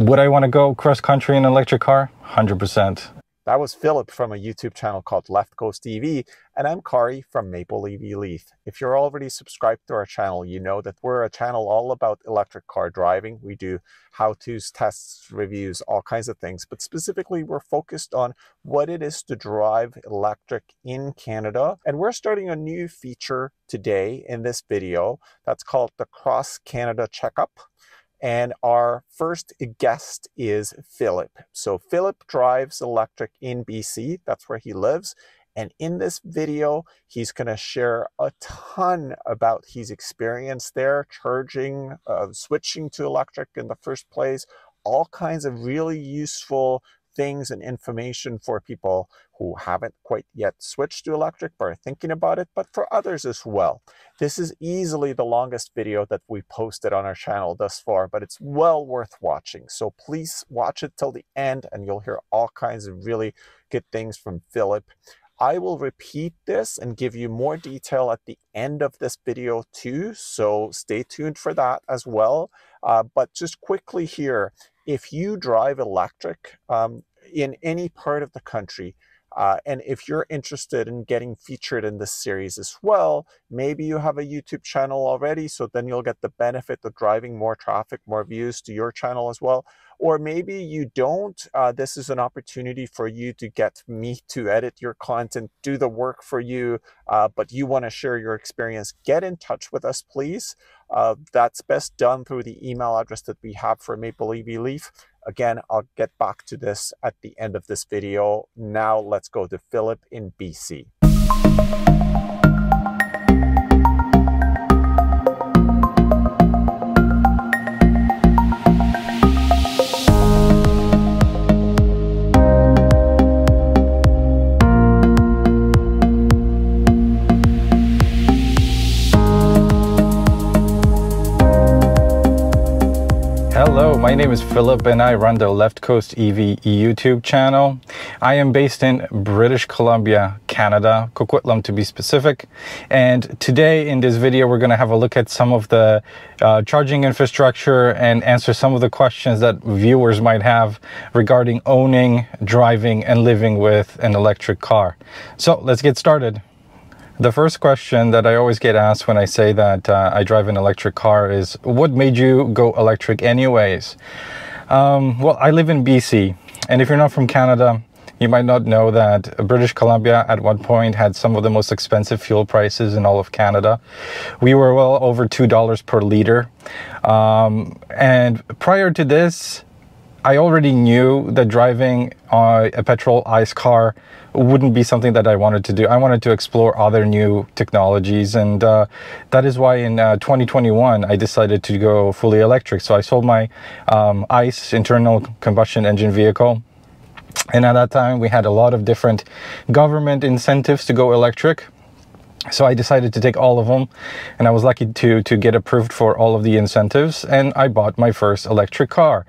Would I want to go cross-country in an electric car? 100%. That was Philip from a YouTube channel called Left Coast EV, and I'm Kari from Maple EV Leaf. If you're already subscribed to our channel, you know that we're a channel all about electric car driving. We do how-tos, tests, reviews, all kinds of things, but specifically we're focused on what it is to drive electric in Canada. And we're starting a new feature today in this video that's called the Cross Canada Checkup. And our first guest is Philip. So Philip drives electric in BC. That's where he lives. And in this video, he's going to share a ton about his experience there, charging, switching to electric in the first place, all kinds of really useful things and information for people who haven't quite yet switched to electric but are thinking about it, but for others as well. This is easily the longest video that we posted on our channel thus far, but it's well worth watching. So please watch it till the end and you'll hear all kinds of really good things from Philip. I will repeat this and give you more detail at the end of this video too, so stay tuned for that as well. But just quickly here, if you drive electric in any part of the country, and if you're interested in getting featured in this series as well, maybe you have a YouTube channel already, so then you'll get the benefit of driving more traffic, more views to your channel as well. Or maybe you don't. This is an opportunity for you to get me to edit your content, do the work for you, but you want to share your experience. Get in touch with us, please. That's best done through the email address that we have for Maple EV Leaf. Again, I'll get back to this at the end of this video. Now let's go to Philip in BC. Hello, my name is Philip and I run the Left Coast EV YouTube channel. I am based in British Columbia, Canada, Coquitlam to be specific. And today in this video, we're going to have a look at some of the charging infrastructure and answer some of the questions that viewers might have regarding owning, driving, and living with an electric car. So let's get started. The first question that I always get asked when I say that I drive an electric car is, what made you go electric anyways? Well, I live in BC, and if you're not from Canada, you might not know that British Columbia at one point had some of the most expensive fuel prices in all of Canada. We were well over $2 per liter. And prior to this, I already knew that driving a petrol ICE car wouldn't be something that I wanted to do. I wanted to explore other new technologies, and that is why in 2021 I decided to go fully electric. So I sold my ICE, internal combustion engine vehicle, and at that time we had a lot of different government incentives to go electric. So I decided to take all of them, and I was lucky to get approved for all of the incentives, and I bought my first electric car.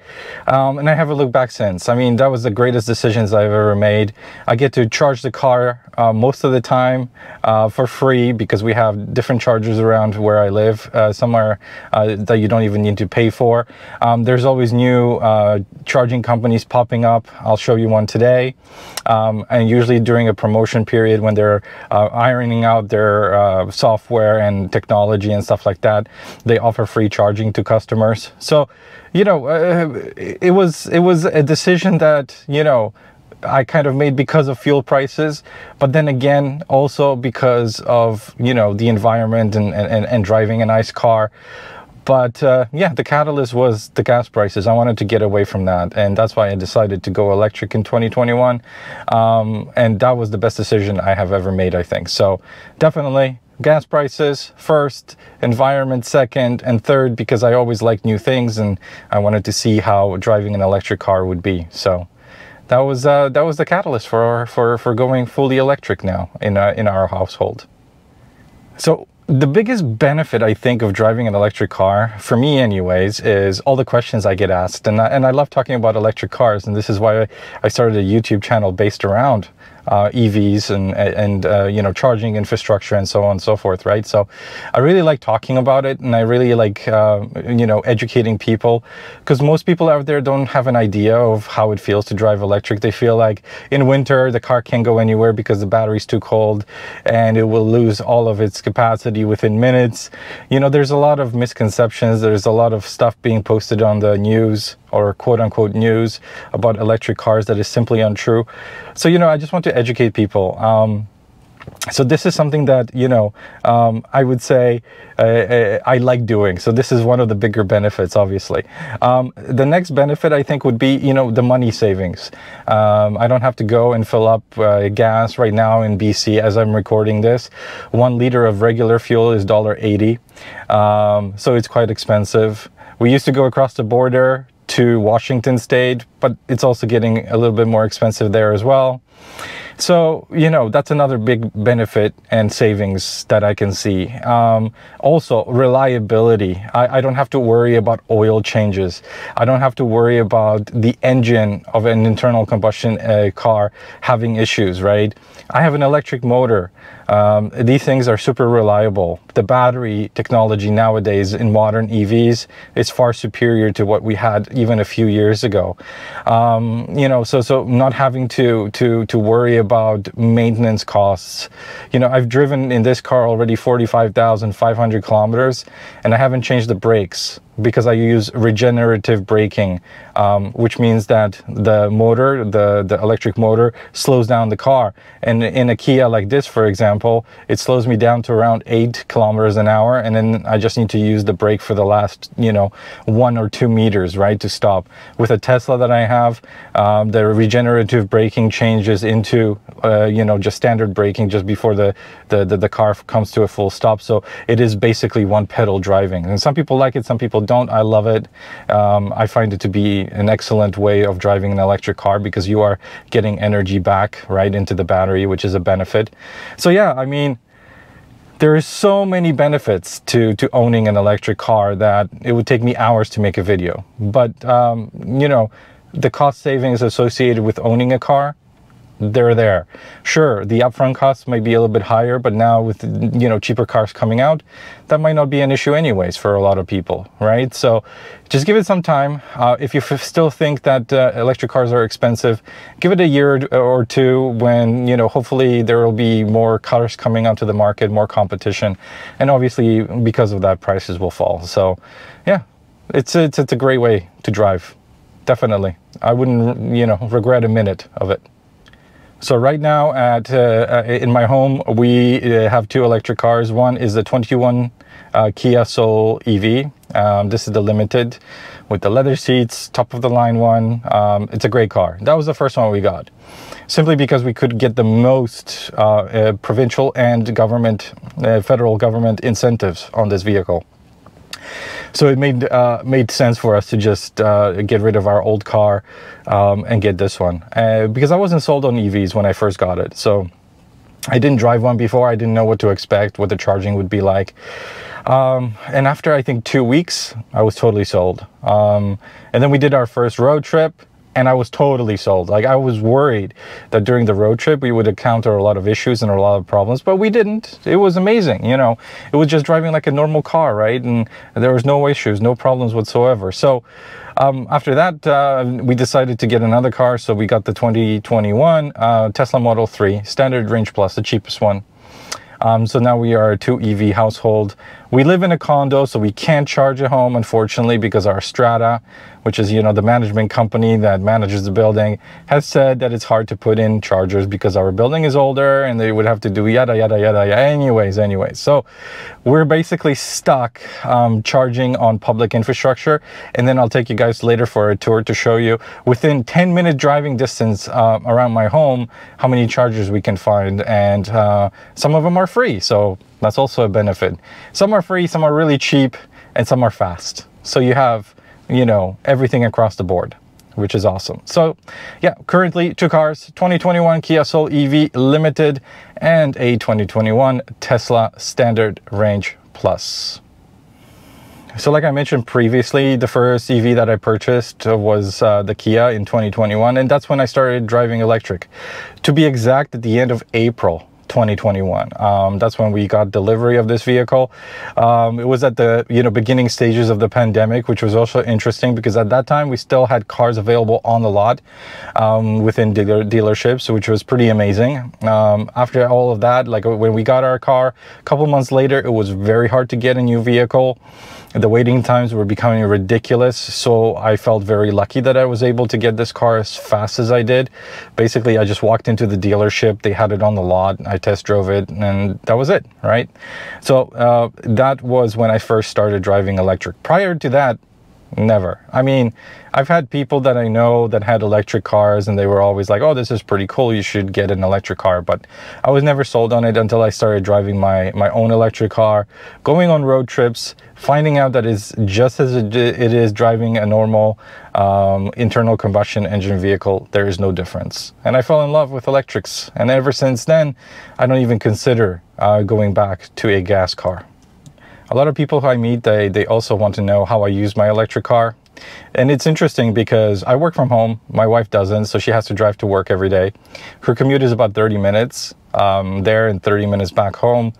And I haven't looked back since. I mean, that was the greatest decisions I've ever made. I get to charge the car most of the time for free, because we have different chargers around where I live, somewhere that you don't even need to pay for. There's always new charging companies popping up. I'll show you one today. And usually during a promotion period, when they're ironing out their software and technology and stuff like that, they offer free charging to customers. So, you know, it was a decision that, you know, I kind of made because of fuel prices, but then again also because of, you know, the environment and driving a nice car. But yeah, the catalyst was the gas prices. I wanted to get away from that, and that's why I decided to go electric in 2021. And that was the best decision I have ever made, I think. So definitely gas prices first, environment second, and third, because I always liked new things and I wanted to see how driving an electric car would be. So that was the catalyst for going fully electric now in our household. So the biggest benefit, I think, of driving an electric car, for me anyways, is all the questions I get asked. And I love talking about electric cars, and this is why I started a YouTube channel based around EVs and you know, charging infrastructure and so on and so forth, right? So I really like talking about it, and I really like you know, educating people, because most people out there don't have an idea of how it feels to drive electric. They feel like in winter the car can't go anywhere because the battery's too cold and it will lose all of its capacity within minutes. You know, there's a lot of misconceptions. There's a lot of stuff being posted on the news, or quote unquote news, about electric cars that is simply untrue. So, you know, I just want to educate people. So this is something that, you know, I would say I like doing. So this is one of the bigger benefits, obviously. The next benefit, I think, would be, you know, the money savings. I don't have to go and fill up gas right now in BC as I'm recording this. 1 liter of regular fuel is $1.80. So it's quite expensive. We used to go across the border to Washington State, but it's also getting a little bit more expensive there as well. So, you know, that's another big benefit and savings that I can see. Also, reliability. I don't have to worry about oil changes. I don't have to worry about the engine of an internal combustion car having issues, right? I have an electric motor. These things are super reliable. The battery technology nowadays in modern EVs is far superior to what we had even a few years ago. You know, so not having to worry about maintenance costs. You know, I've driven in this car already 45,500 kilometers, and I haven't changed the brakes because I use regenerative braking, which means that the motor, the electric motor, slows down the car. And in a Kia like this, for example, it slows me down to around 8 kilometers an hour, and then I just need to use the brake for the last, you know, 1 or 2 meters, right, to stop. With a Tesla that I have, the regenerative braking changes into, you know, just standard braking just before the car comes to a full stop. So it is basically one pedal driving. And some people like it, some people don't. I love it. I find it to be an excellent way of driving an electric car because you are getting energy back right into the battery, which is a benefit. So yeah, I mean, there is so many benefits to owning an electric car that it would take me hours to make a video. But you know, the cost savings associated with owning a car, they're there. Sure, the upfront costs might be a little bit higher, but now with, you know, cheaper cars coming out, that might not be an issue anyways for a lot of people, right? So just give it some time. If you still think that electric cars are expensive, give it a year or two when, you know, hopefully there will be more cars coming onto the market, more competition, and obviously because of that, prices will fall. So yeah, it's a great way to drive. Definitely. I wouldn't, you know, regret a minute of it. So right now in my home, we have 2 electric cars. One is the 21 Kia Soul EV. This is the Limited with the leather seats, top of the line one. It's a great car. That was the first one we got, simply because we could get the most provincial and government, federal government incentives on this vehicle. So it made sense for us to just get rid of our old car and get this one. Because I wasn't sold on EVs when I first got it. So I didn't drive one before. I didn't know what to expect, what the charging would be like. And after, I think, 2 weeks, I was totally sold. And then we did our first road trip, and I was totally sold. Like, I was worried that during the road trip we would encounter a lot of issues and a lot of problems, but we didn't. It was amazing, you know. It was just driving like a normal car, right? And there was no issues, no problems whatsoever. So after that, we decided to get another car. So we got the 2021 Tesla Model 3 Standard Range Plus, the cheapest one. So now we are a 2 EV household. We live in a condo, so we can't charge at home, unfortunately, because our Strata, which is, you know, the management company that manages the building, has said that it's hard to put in chargers because our building is older and they would have to do yada, yada, yada, yada. Anyways. So we're basically stuck charging on public infrastructure. And then I'll take you guys later for a tour to show you within 10-minute driving distance around my home how many chargers we can find. And some of them are free. So that's also a benefit. Some are free, some are really cheap, and some are fast. So you have, you know, everything across the board, which is awesome. So yeah, currently 2 cars, 2021 Kia Soul EV Limited and a 2021 Tesla Standard Range Plus. So like I mentioned previously, the first EV that I purchased was the Kia in 2021, and that's when I started driving electric. To be exact, at the end of April 2021. That's when we got delivery of this vehicle. It was at the beginning stages of the pandemic, which was also interesting because at that time we still had cars available on the lot within dealerships, which was pretty amazing. After all of that, like when we got our car, a couple months later, it was very hard to get a new vehicle. The waiting times were becoming ridiculous, so I felt very lucky that I was able to get this car as fast as I did. Basically, I just walked into the dealership, they had it on the lot, I test drove it, and that was it, right? So that was when I first started driving electric. Prior to that, never. I mean, I've had people that I know that had electric cars and they were always like, oh, this is pretty cool, you should get an electric car. But I was never sold on it until I started driving my own electric car, going on road trips, finding out that it's just as it is driving a normal internal combustion engine vehicle. There is no difference. And I fell in love with electrics. And ever since then, I don't even consider going back to a gas car. A lot of people who I meet, they also want to know how I use my electric car. And it's interesting because I work from home. My wife doesn't, so she has to drive to work every day. Her commute is about 30 minutes there and 30 minutes back home.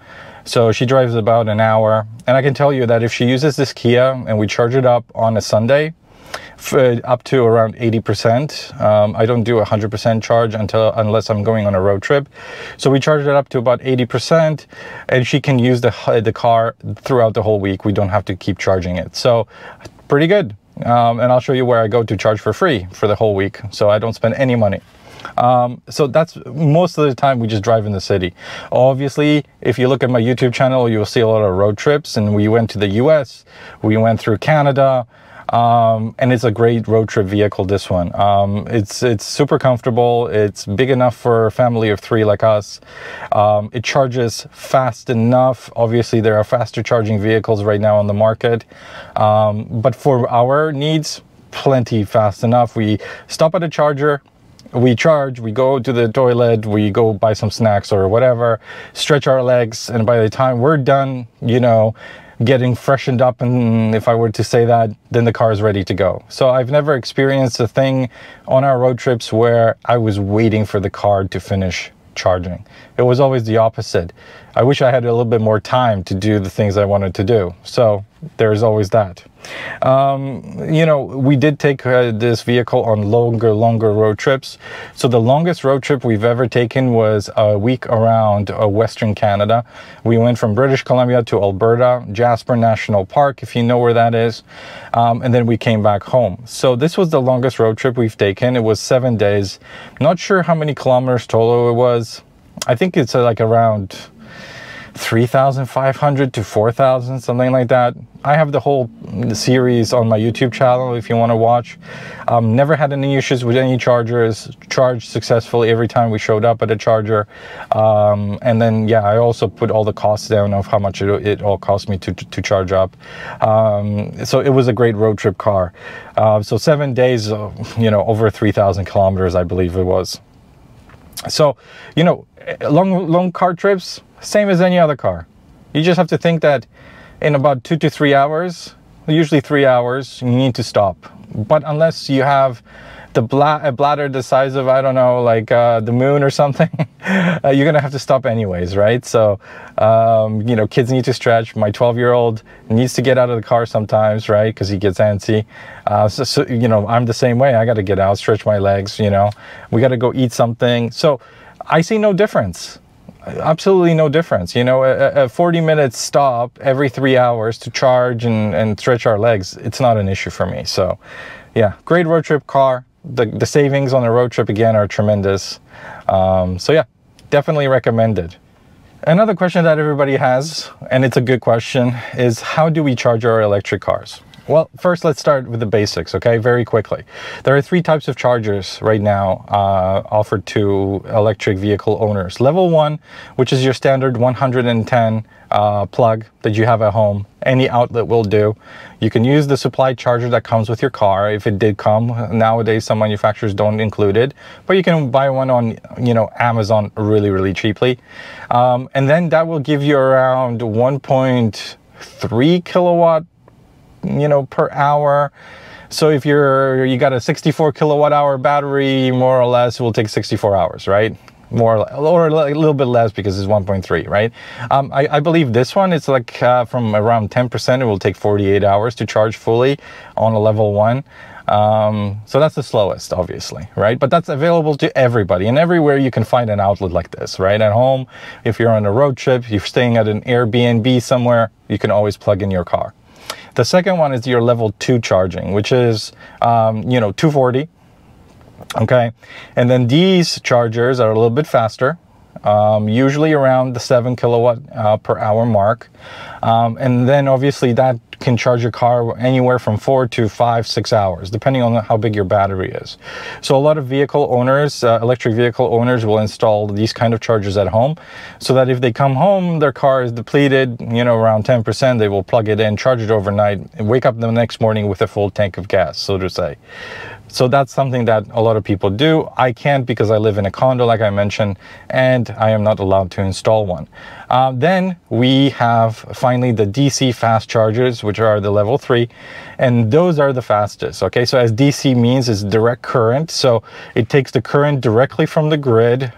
So she drives about an hour. And I can tell you that if she uses this Kia and we charge it up on a Sunday, up to around 80%. I don't do 100% charge unless I'm going on a road trip. So we charge it up to about 80%, and she can use the car throughout the whole week. We don't have to keep charging it. So pretty good. And I'll show you where I go to charge for free for the whole week, so I don't spend any money. So that's most of the time we just drive in the city. Obviously, if you look at my YouTube channel, you'll see a lot of road trips, and we went to the US, we went through Canada, and it's a great road trip vehicle, this one. It's super comfortable. It's big enough for a family of 3 like us. It charges fast enough. Obviously, there are faster charging vehicles right now on the market. But for our needs, plenty fast enough. We stop at a charger, we charge, we go to the toilet, we go buy some snacks or whatever, stretch our legs, and by the time we're done, getting freshened up, and if I were to say that, then the car is ready to go. So I've never experienced a thing on our road trips where I was waiting for the car to finish charging. It was always the opposite. I wish I had a little bit more time to do the things I wanted to do. So there's always that. We did take this vehicle on longer road trips. So the longest road trip we've ever taken was a week around Western Canada. We went from British Columbia to Alberta, Jasper National Park, if you know where that is. And then we came back home. So this was the longest road trip we've taken. It was 7 days. Not sure how many kilometers total it was. I think it's like around 3,500 to 4,000, something like that. I have the whole series on my YouTube channel if you want to watch. Never had any issues with any chargers. Charged successfully every time we showed up at a charger. And then, yeah, I also put all the costs down of how much it all cost me to charge up. So it was a great road trip car. So 7 days, over 3,000 kilometers, I believe it was. So, long car trips, same as any other car. You just have to think that in about 2 to 3 hours, usually 3 hours, you need to stop. But unless you have a bladder the size of, I don't know, like the moon or something, you're gonna have to stop anyways, right? So, kids need to stretch. My 12-year-old needs to get out of the car sometimes, right? Because he gets antsy. I'm the same way. I got to get out, stretch my legs. We got to go eat something. So, I see no difference. Absolutely no difference. A 40-minute stop every 3 hours to charge and stretch our legs, it's not an issue for me. So yeah, great road trip car. The savings on a road trip, again, are tremendous. So yeah, definitely recommended. Another question that everybody has, and it's a good question, is how do we charge our electric cars? Well, first let's start with the basics, okay? Very quickly. There are 3 types of chargers right now offered to electric vehicle owners. Level 1, which is your standard 110 plug that you have at home. Any outlet will do. You can use the supply charger that comes with your car if it did come. Nowadays, some manufacturers don't include it, but you can buy one on Amazon really cheaply. And then that will give you around 1.3 kilowatt you know, per hour. So if you got a 64 kilowatt hour battery, more or less, it will take 64 hours, right? More or a little bit less because it's 1.3, right? I believe this one, it's like from around 10%, it will take 48 hours to charge fully on a level 1. So that's the slowest, obviously, right? But that's available to everybody, and everywhere you can find an outlet like this, right? At home, if you're on a road trip, you're staying at an Airbnb somewhere, you can always plug in your car. The second one is your level 2 charging, which is, you know, 240. Okay, and then these chargers are a little bit faster, usually around the 7 kilowatt per hour mark, and then obviously that can charge your car anywhere from 4 to 5, 6 hours, depending on how big your battery is. So a lot of vehicle owners, electric vehicle owners, will install these kind of chargers at home, so that if they come home, their car is depleted, you know, around 10%, they will plug it in, charge it overnight, and wake up the next morning with a full tank of gas, so to say. So that's something that a lot of people do. I can't because I live in a condo, like I mentioned, and I am not allowed to install one. Then we have finally the DC fast chargers, which are the level 3, and those are the fastest. Okay, so as DC means is direct current, so it takes the current directly from the grid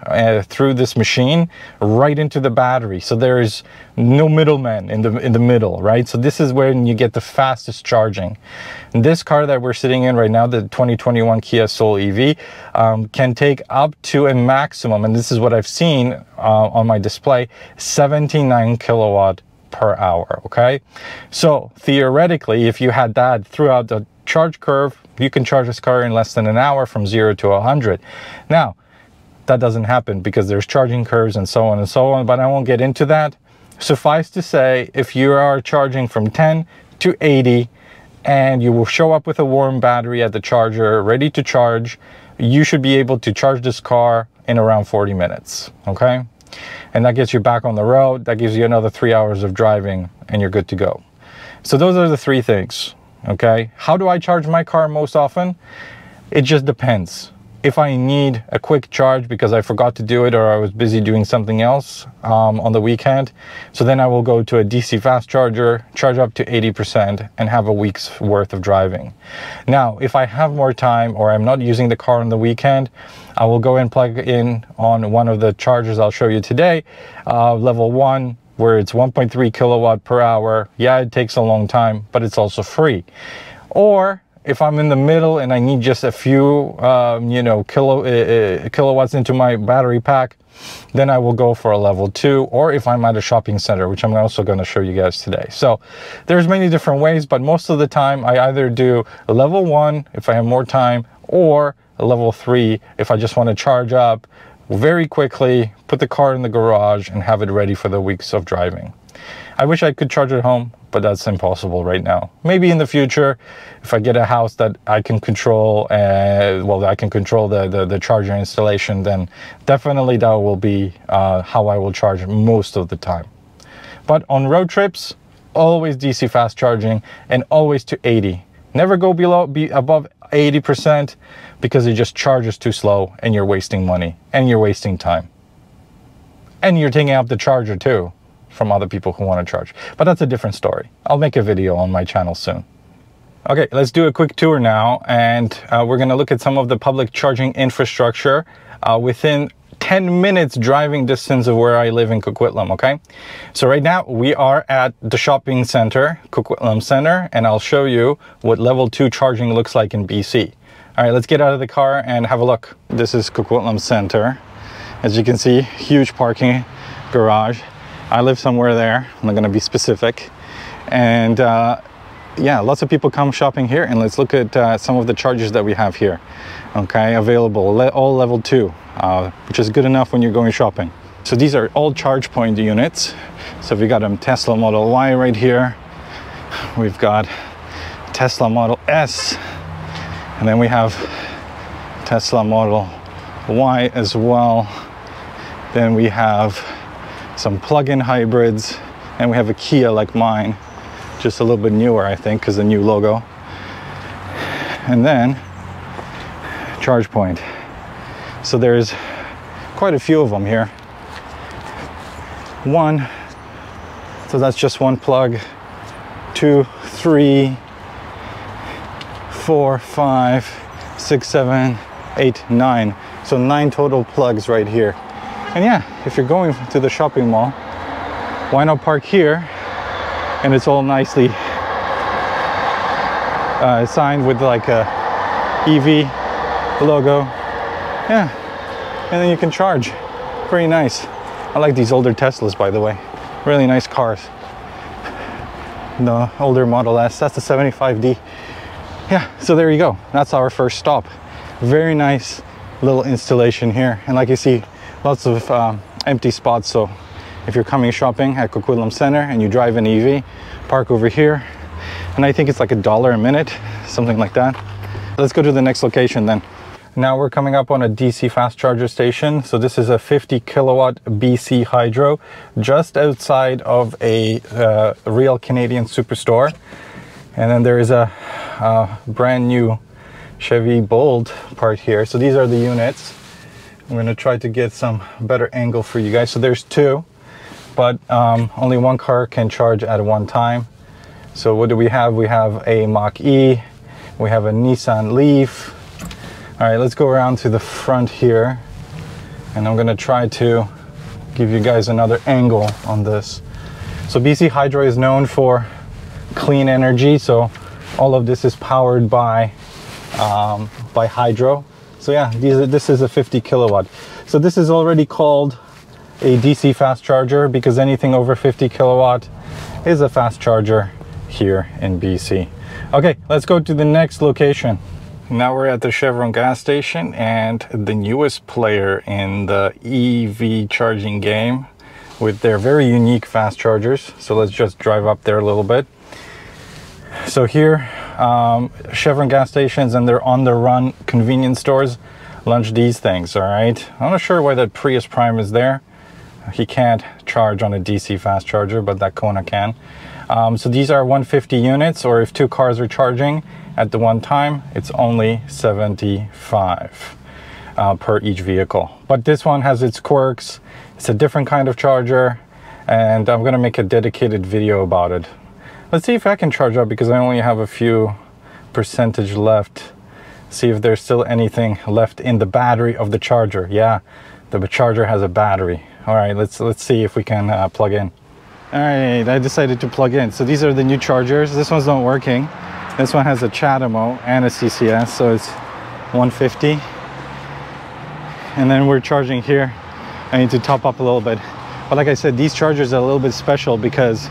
through this machine right into the battery. So there is no middleman in the middle, right? So this is where you get the fastest charging. And this car that we're sitting in right now, the 2021 Kia Soul EV, can take up to a maximum, and this is what I've seen on my display, 79 kilowatt per hour. Okay, so theoretically, if you had that throughout the charge curve, you can charge this car in less than an hour from 0 to 100. Now, that doesn't happen because there's charging curves and so on and so on, but I won't get into that. Suffice to say, if you are charging from 10 to 80 and you will show up with a warm battery at the charger ready to charge, you should be able to charge this car in around 40 minutes. Okay, and that gets you back on the road. That gives you another 3 hours of driving and you're good to go. So those are the 3 things. Okay, how do I charge my car most often? It just depends. If I need a quick charge because I forgot to do it or I was busy doing something else on the weekend, so then I will go to a DC fast charger, charge up to 80% and have a week's worth of driving. Now, if I have more time or I'm not using the car on the weekend, I will go and plug in on one of the chargers I'll show you today, level 1, where it's 1.3 kilowatt per hour. Yeah, it takes a long time, but it's also free. Or if I'm in the middle and I need just a few, you know, kilowatts into my battery pack, then I will go for a level 2, or if I'm at a shopping center, which I'm also going to show you guys today. So there's many different ways, but most of the time I either do a level 1 if I have more time, or a level 3 if I just want to charge up very quickly, put the car in the garage and have it ready for the weeks of driving. I wish I could charge at home, but that's impossible right now. Maybe in the future, if I get a house that I can control, well, I can control the charger installation, then definitely that will be how I will charge most of the time. But on road trips, always DC fast charging and always to 80. Never go above 80% because it just charges too slow and you're wasting money and you're wasting time. And you're taking up the charger too from other people who want to charge. But that's a different story. I'll make a video on my channel soon. Okay, let's do a quick tour now, and we're going to look at some of the public charging infrastructure within 10 minutes driving distance of where I live in Coquitlam. Okay, so right now we are at the shopping center, Coquitlam Center, and I'll show you what level 2 charging looks like in BC. All right, let's get out of the car and have a look. This is Coquitlam Center. As you can see, huge parking garage. I live somewhere there, I'm not going to be specific. And yeah, lots of people come shopping here, and let's look at some of the chargers that we have here. Okay, available, all level 2, which is good enough when you're going shopping. So these are all charge point units. So we got a Tesla Model Y right here. We've got Tesla Model S, and then we have Tesla Model Y as well. Then we have some plug-in hybrids, and we have a Kia like mine, just a little bit newer, I think, because the new logo. And then charge point. So there's quite a few of them here. One, so that's just one plug. 2, 3, 4, 5, 6, 7, 8, 9. So 9 total plugs right here. And yeah, if you're going to the shopping mall, why not park here? And it's all nicely signed with like a EV logo. Yeah, and then you can charge. Very nice. I like these older Teslas, by the way. Really nice cars. The older Model S, that's the 75D. Yeah, so there you go. That's our first stop. Very nice little installation here. And like you see, lots of empty spots. So if you're coming shopping at Coquitlam Center and you drive an EV, park over here. And I think it's like $1 a minute, something like that. Let's go to the next location then. Now we're coming up on a DC fast charger station. So this is a 50 kilowatt BC Hydro, just outside of a real Canadian Superstore. And then there is a brand new Chevy Bolt part here. So these are the units. I'm gonna try to get some better angle for you guys. So there's 2, but only one car can charge at one time. So what do we have? We have a Mach-E, we have a Nissan Leaf. All right, let's go around to the front here, and I'm gonna try to give you guys another angle on this. So BC Hydro is known for clean energy, so all of this is powered by hydro. So yeah, this is a 50 kilowatt. So this is already called a DC fast charger because anything over 50 kilowatt is a fast charger here in BC. Okay, let's go to the next location. Now we're at the Chevron gas station, and the newest player in the EV charging game with their very unique fast chargers. So let's just drive up there a little bit. So here, Chevron gas stations and their on-the-run convenience stores launch these things, all right? I'm not sure why that Prius Prime is there. He can't charge on a DC fast charger, but that Kona can. So these are 150 units, or if 2 cars are charging at the one time, it's only 75 per each vehicle. But this one has its quirks. It's a different kind of charger, and I'm gonna make a dedicated video about it. Let's see if I can charge up because I only have a few percentage left. See if there's still anything left in the battery of the charger. Yeah, the charger has a battery. All right, let's see if we can plug in. All right, I decided to plug in. So these are the new chargers. This one's not working. This one has a CHAdeMO and a CCS, so it's 150. And then we're charging here. I need to top up a little bit. But like I said, these chargers are a little bit special because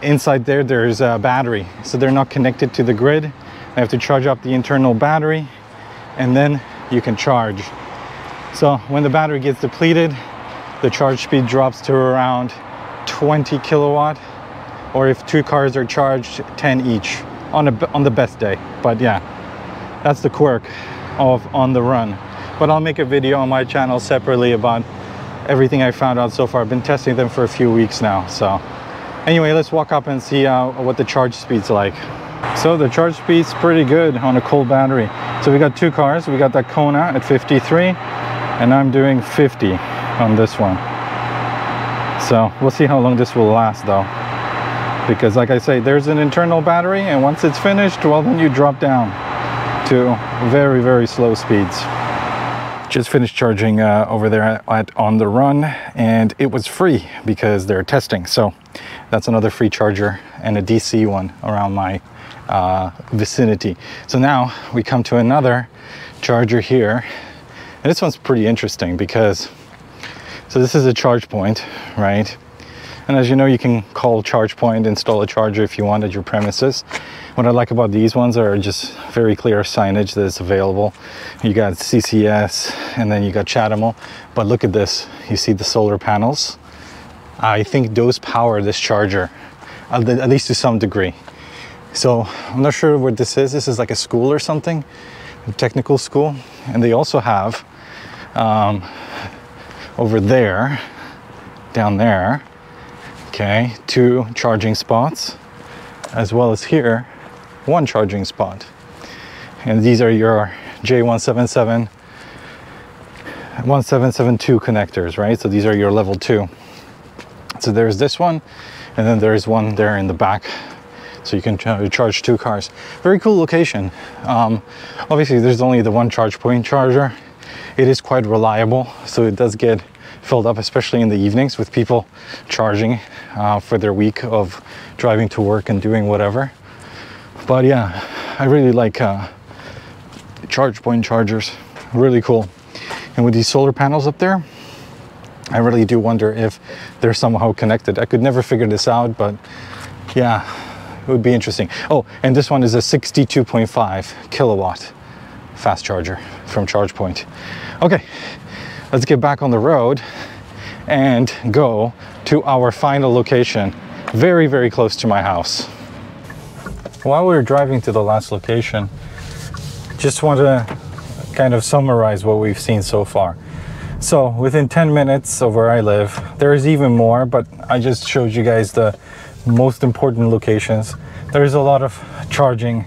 inside there's a battery. So they're not connected to the grid. I have to charge up the internal battery, and then you can charge. So when the battery gets depleted, the charge speed drops to around 20 kilowatt, or if 2 cars are charged, 10 each on the best day. But yeah, that's the quirk of On the Run. But I'll make a video on my channel separately about everything I found out so far. I've been testing them for a few weeks now. So anyway, let's walk up and see what the charge speed's like. So the charge speed's pretty good on a cold battery. So we got 2 cars. We got that Kona at 53, and I'm doing 50 on this one. So we'll see how long this will last though, because like I say, there's an internal battery, and once it's finished, well, then you drop down to very, very slow speeds. Just finished charging over there at On the Run, and it was free because they're testing. So that's another free charger, and a DC one around my vicinity. So now we come to another charger here, and this one's pretty interesting because, so this is a charge point, right? And as you know, you can call ChargePoint, install a charger if you want at your premises. What I like about these ones are just very clear signage that is available. You got CCS, and then you got CHAdeMO. But look at this, you see the solar panels? I think those power this charger, at least to some degree. So I'm not sure what this is. This is like a school or something, a technical school. And they also have over there, down there, okay, 2 charging spots, as well as here, 1 charging spot. And these are your J177 1772 connectors, right? So these are your level 2. So there's this one, and then there's one there in the back. so you can charge 2 cars. Very cool location. Obviously there's only the one charge point charger. It is quite reliable, so it does get filled up, especially in the evenings with people charging for their week of driving to work and doing whatever. But yeah, I really like charge point chargers. Really cool. And with these solar panels up there, I really do wonder if they're somehow connected. I could never figure this out, but yeah, it would be interesting. Oh, and this one is a 62.5 kilowatt fast charger from ChargePoint. Okay, let's get back on the road and go to our final location, very, very close to my house. While we're driving to the last location, just want to kind of summarize what we've seen so far. So within 10 minutes of where I live, there's even more, but I just showed you guys the most important locations. There's a lot of charging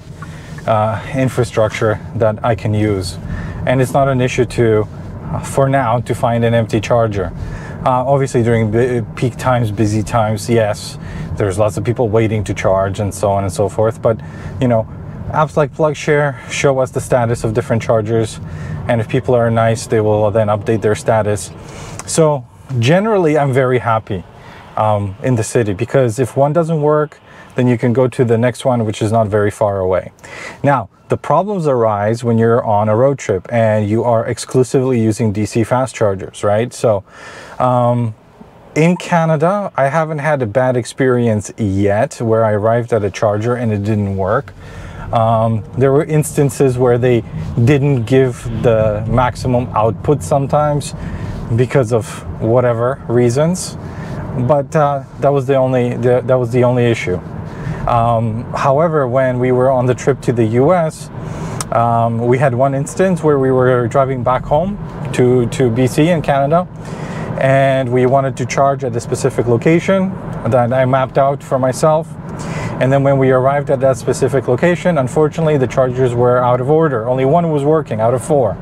infrastructure that I can use, and it's not an issue to, for now, to find an empty charger. Obviously during peak times, busy times, yes, there's lots of people waiting to charge and so on and so forth, but you know, apps like PlugShare show us the status of different chargers, and if people are nice, they will then update their status. So generally I'm very happy in the city, because if one doesn't work, then you can go to the next one, which is not very far away. Now, the problems arise when you're on a road trip and you are exclusively using DC fast chargers, right? So in Canada, I haven't had a bad experience yet where I arrived at a charger and it didn't work. There were instances where they didn't give the maximum output sometimes because of whatever reasons, but that was the only issue. However, when we were on the trip to the US, we had one instance where we were driving back home to BC in Canada, and we wanted to charge at a specific location that I mapped out for myself. And then when we arrived at that specific location, unfortunately the chargers were out of order. Only one was working out of 4.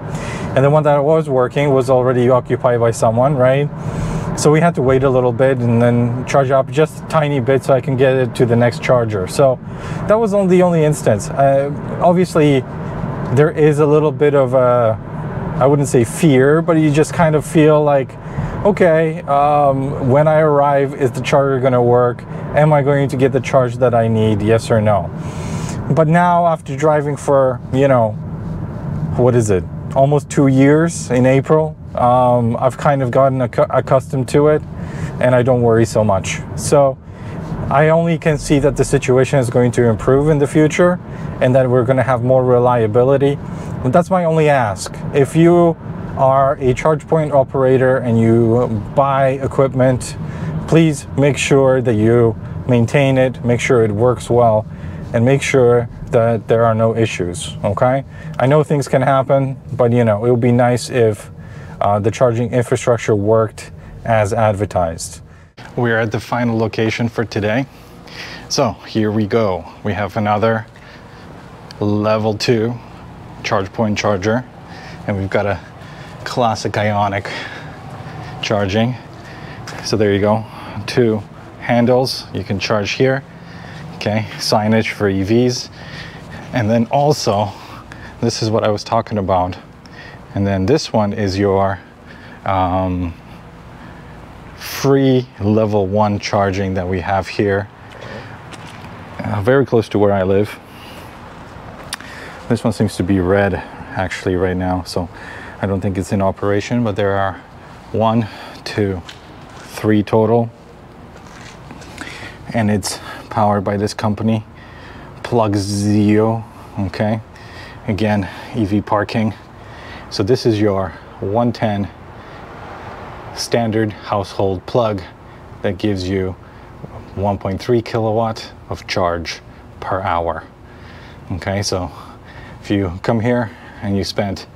And the one that was working was already occupied by someone, right? So we had to wait a little bit and then charge up just a tiny bit so I can get it to the next charger. So that was the only instance. Obviously there is a little bit of a, I wouldn't say fear, but you just kind of feel like, okay, when I arrive, is the charger going to work? Am I going to get the charge that I need? Yes or no? But now, after driving for, you know, what is it? Almost 2 years in April, I've kind of gotten accustomed to it, and I don't worry so much. So I only can see that the situation is going to improve in the future and that we're going to have more reliability. But that's my only ask. If you are a ChargePoint operator and you buy equipment, please make sure that you maintain it, make sure it works well, and make sure that there are no issues, okay? I know things can happen, but you know, it would be nice if the charging infrastructure worked as advertised. We're at the final location for today. So here we go. We have another level 2 ChargePoint charger, and we've got a classic Ionic charging. So there you go, 2 handles, you can charge here, okay, signage for EVs, and then also this is what I was talking about, and then this one is your free level 1 charging that we have here, very close to where I live. This one seems to be red actually right now, so I don't think it's in operation, but there are 1, 2, 3 total, and it's powered by this company, Plugzio. Okay, again, EV parking. So this is your 110 standard household plug that gives you 1.3 kilowatt of charge per hour. Okay, so if you come here and you spend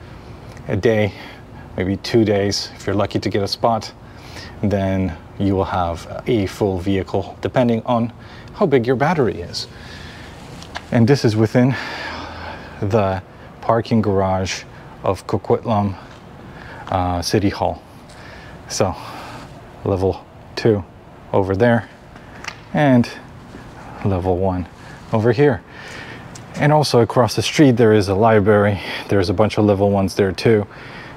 a day, maybe 2 days, if you're lucky to get a spot, then you will have a full vehicle depending on how big your battery is. And this is within the parking garage of Coquitlam City Hall. So level 2 over there and level 1 over here. And also across the street there is a library. There's a bunch of level 1s there too.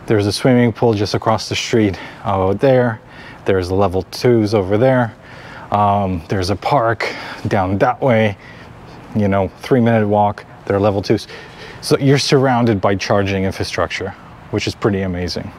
There's a swimming pool just across the street out there. There's level 2s over there. There's a park down that way, you know, 3-minute walk. There are level 2s. So you're surrounded by charging infrastructure, which is pretty amazing.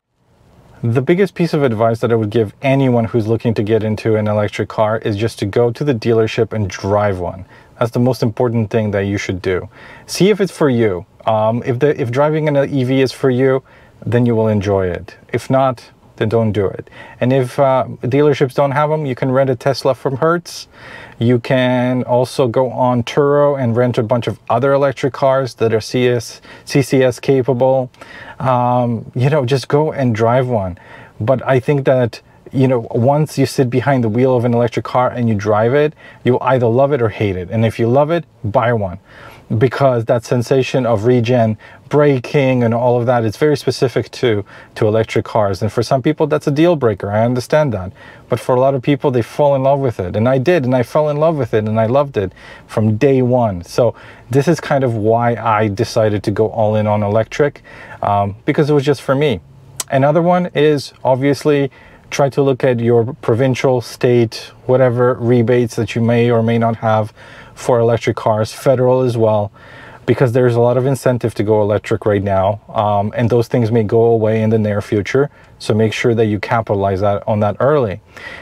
The biggest piece of advice that I would give anyone who's looking to get into an electric car is just to go to the dealership and drive one. That's the most important thing that you should do. See if it's for you. If driving an EV is for you, then you will enjoy it. If not, then don't do it. And if dealerships don't have them, you can rent a Tesla from Hertz. You can also go on Turo and rent a bunch of other electric cars that are CCS capable. You know, just go and drive one. But I think that, you know, once you sit behind the wheel of an electric car and you drive it, you'll either love it or hate it. And if you love it, buy one. Because that sensation of regen braking and all of that is very specific to electric cars. And for some people, that's a deal breaker. I understand that. But for a lot of people, they fall in love with it. And I did, and I fell in love with it, and I loved it from day one. So this is kind of why I decided to go all in on electric, because it was just for me. Another one is obviously try to look at your provincial, state, whatever rebates that you may or may not have for electric cars, federal as well, because there's a lot of incentive to go electric right now, and those things may go away in the near future. So make sure that you capitalize on that early.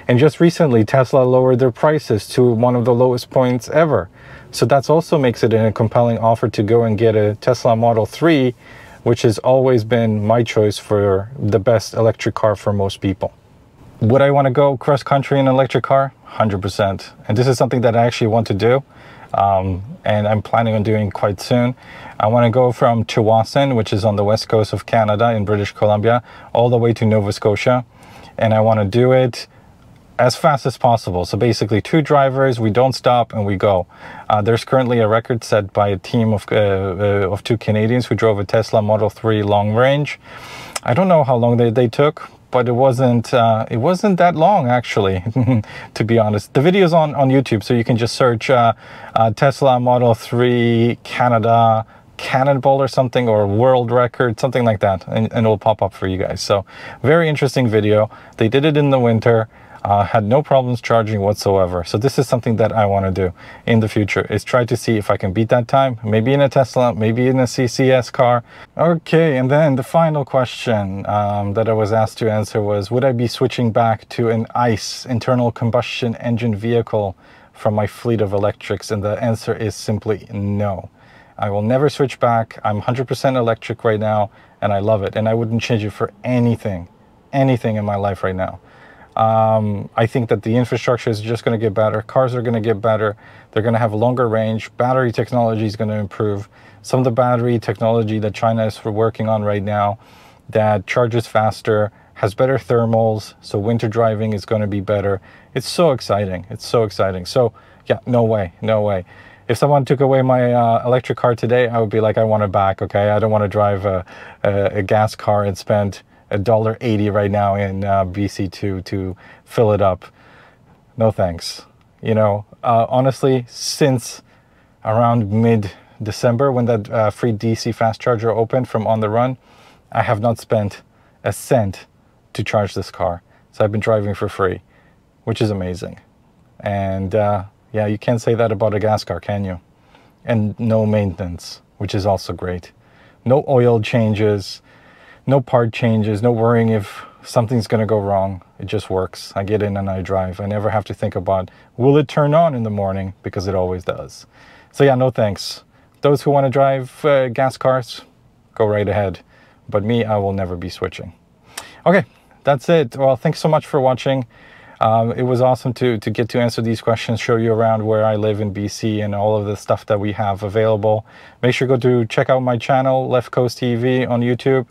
And just recently, Tesla lowered their prices to one of the lowest points ever. So that also makes it a compelling offer to go and get a Tesla Model 3, which has always been my choice for the best electric car for most people. Would I want to go cross country in an electric car? 100%. And this is something that I actually want to do. And I'm planning on doing quite soon. I want to go from Tsawwassen, which is on the west coast of Canada in British Columbia, all the way to Nova Scotia. And I want to do it as fast as possible. So basically 2 drivers, we don't stop and we go. There's currently a record set by a team of 2 Canadians who drove a Tesla Model 3 long range. I don't know how long they took, but it wasn't that long actually, to be honest. The video's on YouTube, so you can just search Tesla Model 3 Canada Cannonball or something, or world record, something like that, and it'll pop up for you guys. So very interesting video. They did it in the winter. Had no problems charging whatsoever. So this is something that I want to do in the future, is try to see if I can beat that time, maybe in a Tesla, maybe in a CCS car. Okay, and then the final question that I was asked to answer was, would I be switching back to an ICE, internal combustion engine vehicle, from my fleet of electrics? And the answer is simply no. I will never switch back. I'm 100% electric right now, and I love it. And I wouldn't change it for anything in my life right now. I think that the infrastructure is just going to get better. Cars are going to get better. They're going to have a longer range. Battery technology is going to improve. Some of the battery technology that China is working on right now that charges faster, has better thermals, so winter driving is going to be better. It's so exciting. It's so exciting. So yeah, no way. If someone took away my electric car today, I would be like, I want it back, okay? I don't want to drive a gas car and spend $1.80 right now in BC to fill it up. No thanks. You know, honestly, since around mid-December when that free DC fast charger opened from On the Run, I have not spent a cent to charge this car. So I've been driving for free, which is amazing. And yeah, you can't say that about a gas car, can you? And no maintenance, which is also great. No oil changes. No part changes, no worrying if something's going to go wrong. It just works. I get in and I drive. I never have to think about, will it turn on in the morning? Because it always does. So yeah, no thanks. Those who want to drive gas cars, go right ahead. But me, I will never be switching. Okay, that's it. Well, thanks so much for watching. It was awesome to get to answer these questions, show you around where I live in BC and all of the stuff that we have available. Make sure to check out my channel, Left Coast TV on YouTube.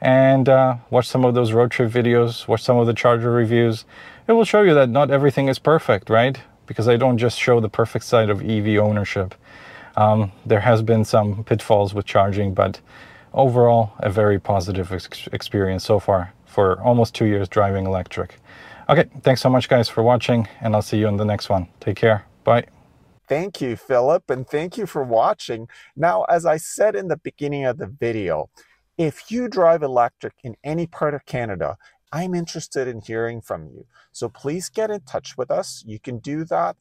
And watch some of those road trip videos, watch some of the charger reviews. It will show you that not everything is perfect, right? Because I don't just show the perfect side of EV ownership. There has been some pitfalls with charging, but overall, a very positive experience so far for almost 2 years driving electric. Okay, thanks so much guys for watching, and I'll see you in the next one. Take care. Bye. Thank you, Philip, and thank you for watching. Now, as I said in the beginning of the video, if you drive electric in any part of Canada, I'm interested in hearing from you. So please get in touch with us. You can do that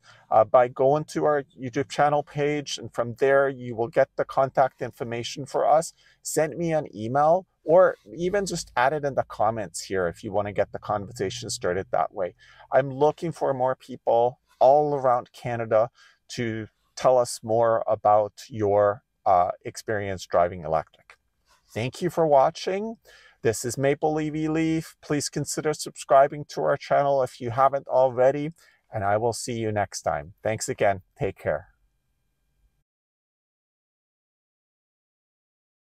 by going to our YouTube channel page, and from there you will get the contact information for us. Send me an email, or even just add it in the comments here if you want to get the conversation started that way. I'm looking for more people all around Canada to tell us more about your experience driving electric. Thank you for watching. This is Maple EV Leaf. Please consider subscribing to our channel if you haven't already, and I will see you next time. Thanks again. Take care.